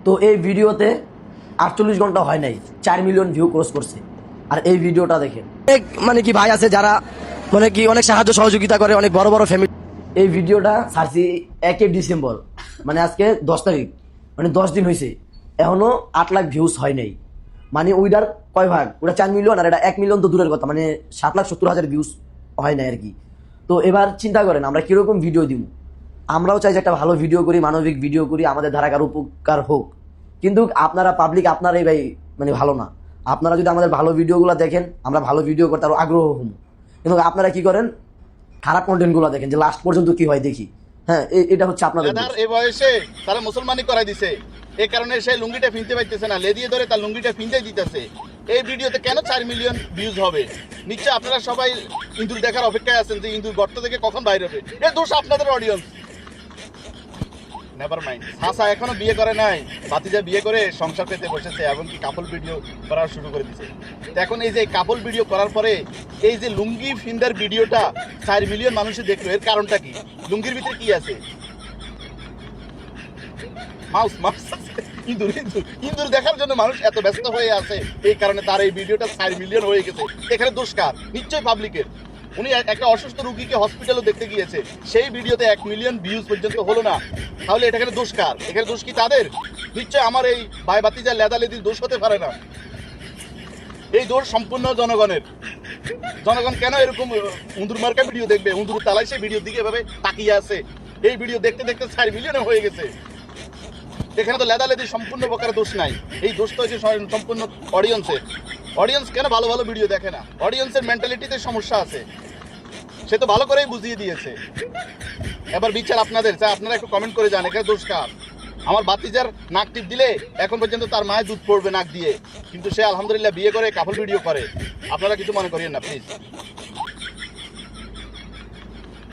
তো এই ভিডিওতে 48 ঘন্টা হয় নাই 4 মিলিয়ন ভিউ ক্রস করছে। আর এই ভিডিওটা দেখেন, মানে কি ভাই আছে যারা মানে কি অনেক সাহায্য সহযোগিতা করে, অনেক বড় বড় ফ্যামিলি। এই ভিডিওটা ছাড়ছি 1 ডিসেম্বর, মানে আজকে 10 তারিখ, মানে 10 দিন হয়েছে, এখনো 8 লাখ ভিউজ হয় নাই। মানে ওইটার কয় ভাগ, ওটা 4 মিলিয়ন আর এটা 1 মিলিয়ন তো দূরের কথা, মানে 7,70,000 ভিউজ হয় নাই আর কি। তো এবার চিন্তা করেন আমরা কিরকম ভিডিও দিব। আমরাও চাই যে একটা ভালো ভিডিও করি, মানবিক ভিডিও করি, আমাদের ধারা কারো উপকার হোক। কিন্তু আপনারা পাবলিক আপনারাই ভাই মানে ভালো না। আপনারা যদি আমাদের ভালো ভিডিওগুলো দেখেন, আমরা ভালো ভিডিও করতে আরো আগ্রহ হব। কিন্তু আপনারা কি করেন, খারাপ কন্টেন্টগুলো দেখেন যে লাস্ট পর্যন্ত কি হয় দেখি। হ্যাঁ, এটা হচ্ছে আপনাদের দোষ। এই বয়সে তারা মুসলমানি করাই দিছে, এই কারণে সে লুঙ্গিটা ফিনতে পারতেছে না, লেদিয়ে ধরে তার লুঙ্গিটা ফিনতে দিতেছে। এই ভিডিওতে কেন 4 মিলিয়ন ভিউজ হবে? নিশ্চয় আপনারা সবাই ইন্দুর দেখার অপেক্ষায় আছেন যে ইন্দুর গর্ত থেকে কখন বাইরে হবে। এই দোষ আপনাদের অডিয়েন্স। Never mind. হাসা এখনো বিয়ে করে নাই, ভাতিজা বিয়ে করে সংসার পেতে বসেছে, এমনকি কাপল ভিডিও করা শুরু করে দিছে। এখন এই যে কাপল ভিডিও করার পরে এই যে লুঙ্গি ফিন্দার ভিডিওটা 4 মিলিয়ন মানুষে দেখলো, এর কারণটা কি? লুঙ্গির ভিতরে কি আছে? মাউস মাউস ইঁদুর ইঁদুর ইঁদুর দেখার জন্য মানুষ এত ব্যস্ত হয়ে আছে, এই কারণে তার এই ভিডিওটা 4 মিলিয়ন হয়ে গেছে। এখানে দোষ কার? নিশ্চয়ই পাবলিকের। উনি একটা অসুস্থ রুগীকে হসপিটালে দেখতে গিয়েছে, সেই ভিডিওতে 1 মিলিয়ন ভিউজ পর্যন্ত হলো না। তাহলে এটা এখানে দোষ কার? এখানে দোষ কি তাদের? নিশ্চয় আমার এই ভাই ভাতিজা লেদালেদির দোষ হতে পারে না। এই দোষ সম্পূর্ণ জনগণের। জনগণ কেন এরকম উন্দুর মার্কা ভিডিও দেখবে? উন্দুর তালাই সেই ভিডিওর দিকে এভাবে তাকিয়ে আছে। এই ভিডিও দেখতে দেখতে 4 মিলিয়নে হয়ে গেছে। এখানে তো লেদালেদির সম্পূর্ণ প্রকার দোষ নাই, এই দোষ তো হচ্ছে সম্পূর্ণ অডিয়েন্সের। অডিয়েন্স কেন ভালো ভালো ভিডিও দেখে না? অডিয়েন্সের মেন্টালিটিতে সমস্যা আছে, সে তো ভালো করেই বুঝিয়ে দিয়েছে। এবার বিচার আপনাদের, চাই আপনারা একটু কমেন্ট করে যান এখানে দোষ কার। আমার বাতিজার নাক টিপ দিলে এখন পর্যন্ত তার মায়ের দুধ পড়বে নাক দিয়ে, কিন্তু সে আলহামদুলিল্লাহ বিয়ে করে কাপল ভিডিও করে। আপনারা কিছু মনে করিয়েন না প্লিজ।